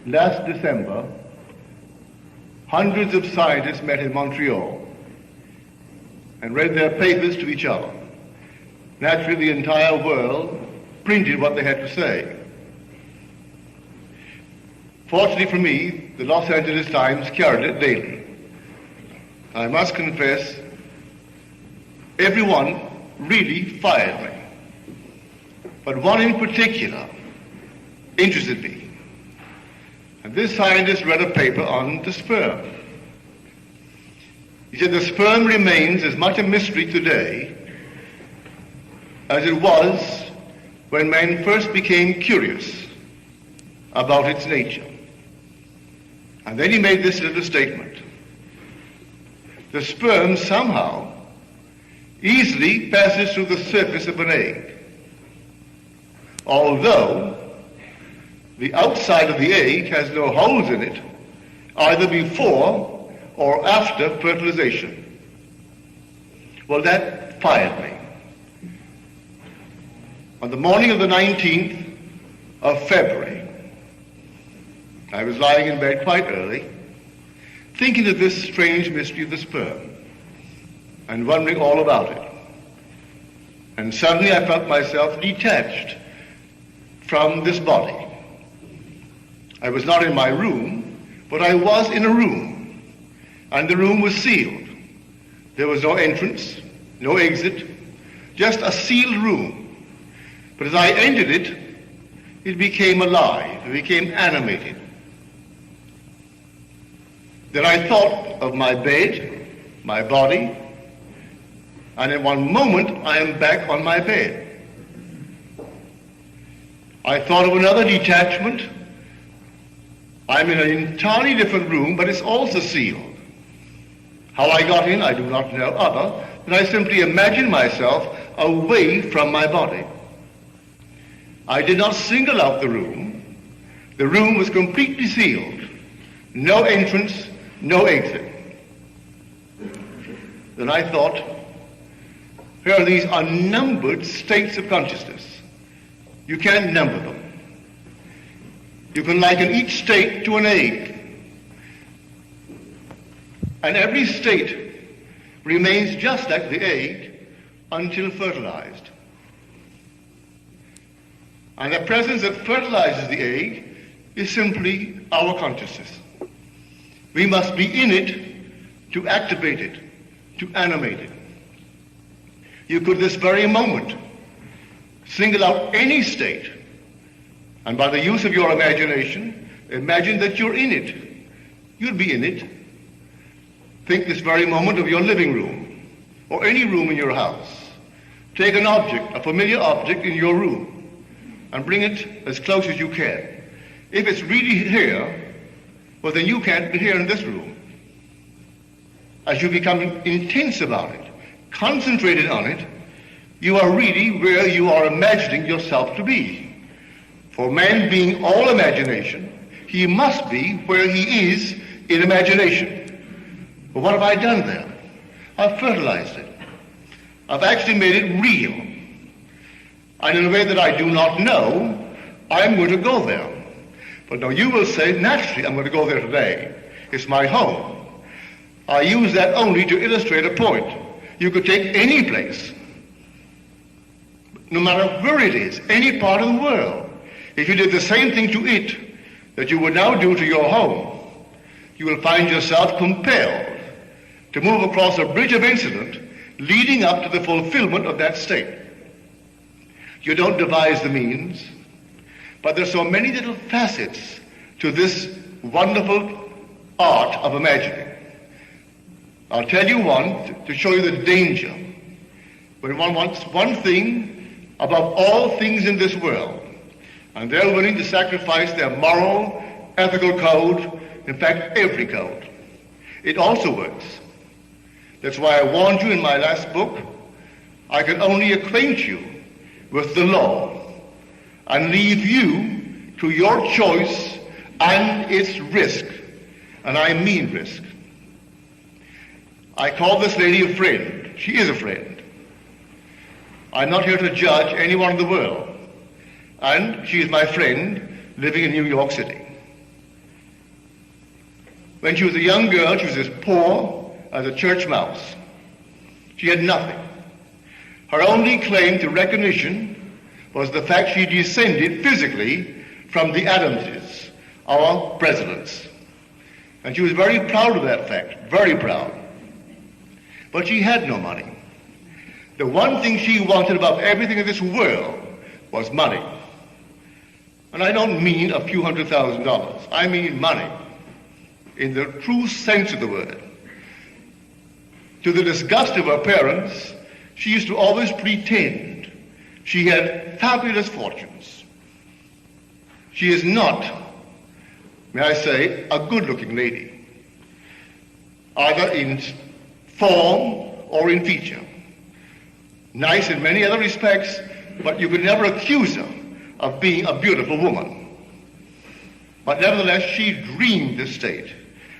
Last December, hundreds of scientists met in Montreal and read their papers to each other. Naturally, the entire world printed what they had to say. Fortunately for me, the Los Angeles Times carried it daily. I must confess, everyone really fired me. But one in particular interested me. And this scientist read a paper on the sperm. He said the sperm remains as much a mystery today as it was when man first became curious about its nature. And then he made this little statement. The sperm somehow easily passes through the surface of an egg, although the outside of the egg has no holes in it, either before or after fertilization. Well, that fired me. On the morning of the 19th of February, I was lying in bed quite early, thinking of this strange mystery of the sperm and wondering all about it. And suddenly I felt myself detached from this body. I was not in my room, but I was in a room, and the room was sealed. There was no entrance, no exit, just a sealed room. But as I entered it, it became alive, it became animated. Then I thought of my bed, my body, and in one moment I am back on my bed. I thought of another detachment. I'm in an entirely different room, but it's also sealed. How I got in, I do not know, other than I simply imagined myself away from my body. I did not single out the room. The room was completely sealed. No entrance, no exit. Then I thought, here are these unnumbered states of consciousness. You can't number them. You can liken each state to an egg. And every state remains just like the egg until fertilized. And the presence that fertilizes the egg is simply our consciousness. We must be in it to activate it, to animate it. You could this very moment single out any state, and by the use of your imagination, imagine that you're in it. You'll be in it. Think this very moment of your living room, or any room in your house. Take an object, a familiar object in your room, and bring it as close as you can. If it's really here, well then you can't be here in this room. As you become intense about it, concentrated on it, you are really where you are imagining yourself to be. For man being all imagination, he must be where he is in imagination. But what have I done there? I've fertilized it. I've actually made it real. And in a way that I do not know, I'm going to go there. But now you will say, naturally, I'm going to go there today. It's my home. I use that only to illustrate a point. You could take any place, no matter where it is, any part of the world. If you did the same thing to it that you would now do to your home, you will find yourself compelled to move across a bridge of incident leading up to the fulfillment of that state. You don't devise the means, but there's so many little facets to this wonderful art of imagining. I'll tell you one to show you the danger. When one wants one thing above all things in this world, and they're willing to sacrifice their moral, ethical code, in fact, every code, it also works. That's why I warned you in my last book, I can only acquaint you with the law and leave you to your choice and its risk. And I mean risk. I call this lady a friend. She is a friend. I'm not here to judge anyone in the world. And she is my friend living in New York City. When she was a young girl, she was as poor as a church mouse. She had nothing. Her only claim to recognition was the fact she descended physically from the Adamses, our presidents. And she was very proud of that fact, very proud. But she had no money. The one thing she wanted above everything in this world was money. And I don't mean a few $100,000. I mean money, in the true sense of the word. To the disgust of her parents, she used to always pretend she had fabulous fortunes. She is not, may I say, a good-looking lady, either in form or in feature. Nice in many other respects, but you could never accuse her of being a beautiful woman. But nevertheless, she dreamed the state,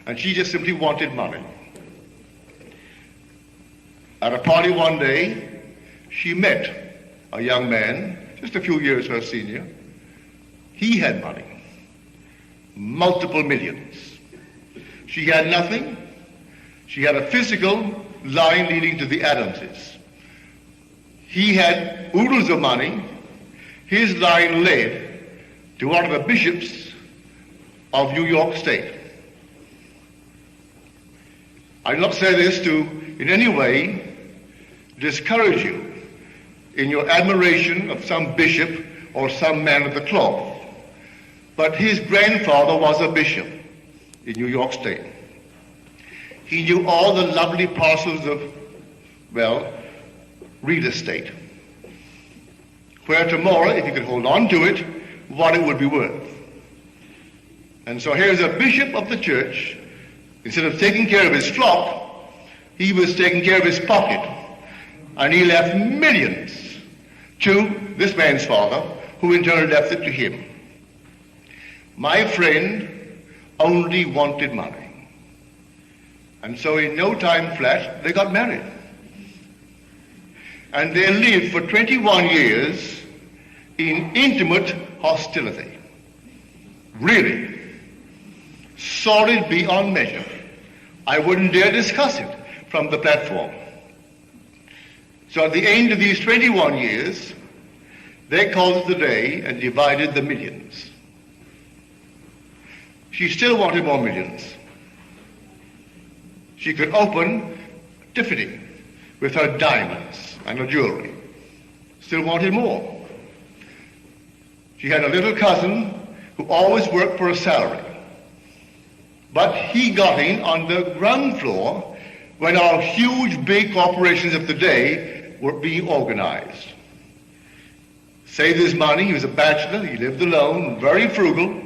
and she just simply wanted money. At a party one day, she met a young man, just a few years her senior. He had money, multiple millions. She had nothing. She had a physical line leading to the Adamses. He had oodles of money. His line led to one of the bishops of New York State. I do not say this to in any way discourage you in your admiration of some bishop or some man of the cloth, but his grandfather was a bishop in New York State. He knew all the lovely parcels of, well, real estate, where tomorrow, if you could hold on to it, what it would be worth. And so here's a bishop of the church. Instead of taking care of his flock, he was taking care of his pocket, and he left millions to this man's father, who in turn left it to him. My friend only wanted money. And so in no time flat, they got married. And they lived for 21 years in intimate hostility. Really. Solid beyond measure. I wouldn't dare discuss it from the platform. So at the end of these 21 years, they called it the day and divided the millions. She still wanted more millions. She could open Tiffany with her diamonds and her jewelry. Still wanted more. She had a little cousin who always worked for a salary. But he got in on the ground floor when our huge big corporations of the day were being organized. Saved his money. He was a bachelor. He lived alone, very frugal.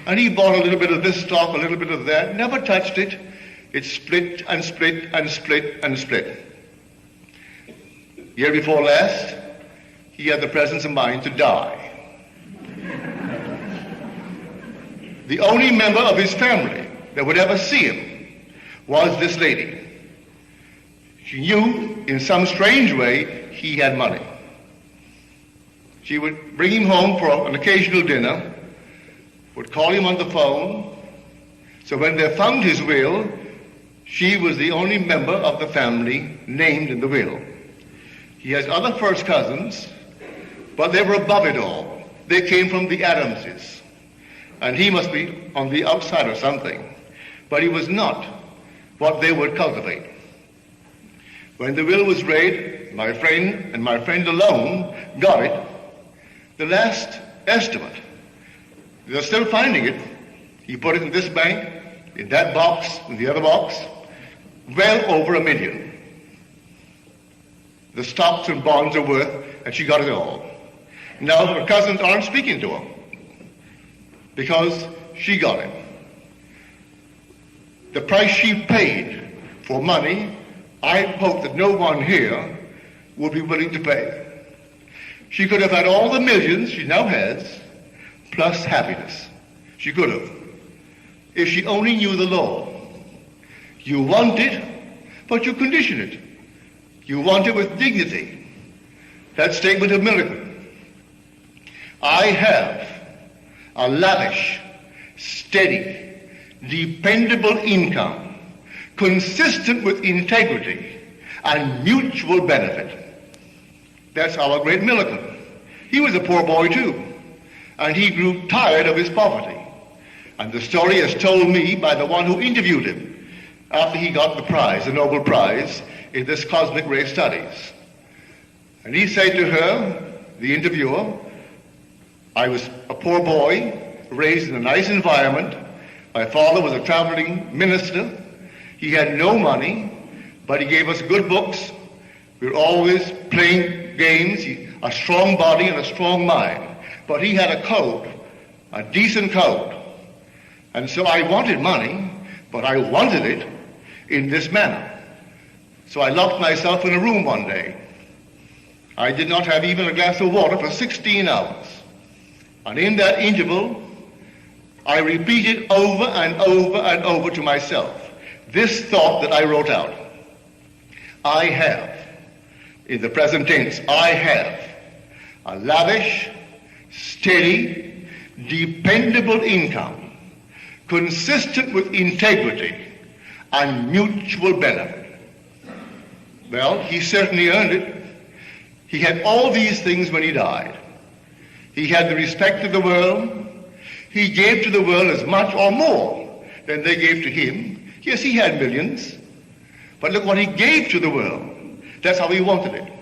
And he bought a little bit of this stock, a little bit of that, never touched it. It split and split and split and split. Year before last, he had the presence of mind to die. The only member of his family that would ever see him was this lady. She knew in some strange way he had money. She would bring him home for an occasional dinner, would call him on the phone. So when they found his will, she was the only member of the family named in the will. He has other first cousins, but they were above it all. They came from the Adamses. And he must be on the outside or something. But he was not what they would cultivate. When the will was read, my friend, and my friend alone, got it. The last estimate, they're still finding it. He put it in this bank, in that box, in the other box, well over $1 million. The stocks and bonds are worth, and she got it all. Now her cousins aren't speaking to her because she got it. The price she paid for money, I hope that no one here would be willing to pay. She could have had all the millions she now has, plus happiness. She could have, if she only knew the law. You want it, but you condition it. You want it with dignity. That statement of Milligan. I have a lavish, steady, dependable income, consistent with integrity and mutual benefit. That's our great Millikan. He was a poor boy too, and he grew tired of his poverty. And the story is told me by the one who interviewed him after he got the prize, the Nobel Prize, in this cosmic ray studies. And he said to her, the interviewer, I was a poor boy, raised in a nice environment. My father was a traveling minister. He had no money, but he gave us good books. We were always playing games, a strong body and a strong mind. But he had a code, a decent code. And so I wanted money, but I wanted it in this manner. So I locked myself in a room one day. I did not have even a glass of water for 16 hours. And in that interval, I repeated over and over and over to myself this thought that I wrote out. I have, in the present tense, I have a lavish, steady, dependable income, consistent with integrity and mutual benefit. Well, he certainly earned it. He had all these things when he died. He had the respect of the world. He gave to the world as much or more than they gave to him. Yes, he had millions, but look what he gave to the world. That's how he wanted it.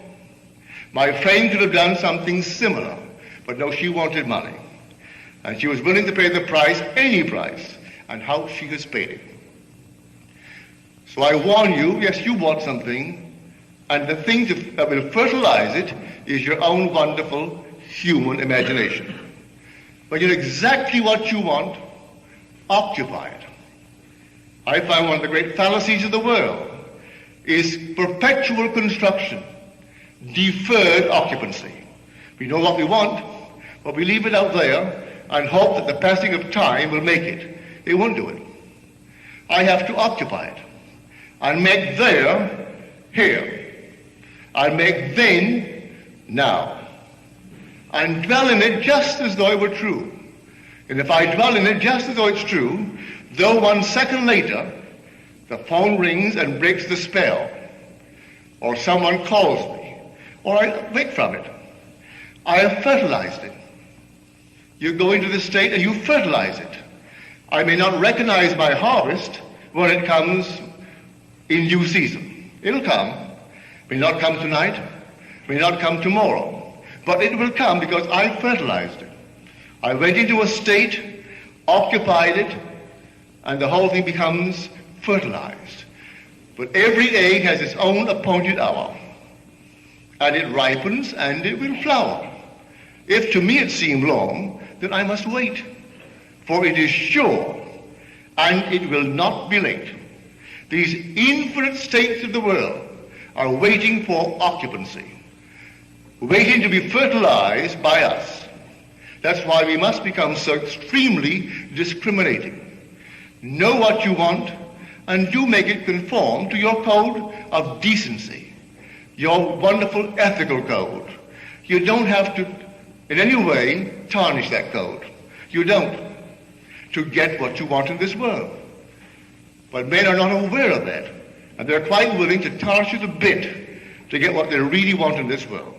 My friend could have done something similar, but no, she wanted money. And she was willing to pay the price, any price, and how she has paid it. So I warn you, yes, you want something, and the thing that will fertilize it is your own wonderful human imagination. When you know exactly what you want, occupy it. I find one of the great fallacies of the world is perpetual construction, deferred occupancy. We know what we want, but we leave it out there and hope that the passing of time will make it. It won't do it. I have to occupy it and make there here. I'll make then now, and dwell in it just as though it were true. And if I dwell in it just as though it's true, though 1 second later the phone rings and breaks the spell, or someone calls me, or I wake from it, I have fertilized it. You go into this state and you fertilize it. I may not recognize my harvest when it comes in due season. It'll come. May not come tonight, may not come tomorrow, but it will come because I fertilized it. I went into a state, occupied it, and the whole thing becomes fertilized. But every egg has its own appointed hour, and it ripens and it will flower. If to me it seem long, then I must wait, for it is sure, and it will not be late. These infinite states of the world are waiting for occupancy, waiting to be fertilized by us. That's why we must become so extremely discriminating. Know what you want and do make it conform to your code of decency, your wonderful ethical code. You don't have to in any way tarnish that code. You don't, to get what you want in this world. But men are not aware of that. And they're quite willing to tarnish it a bit to get what they really want in this world.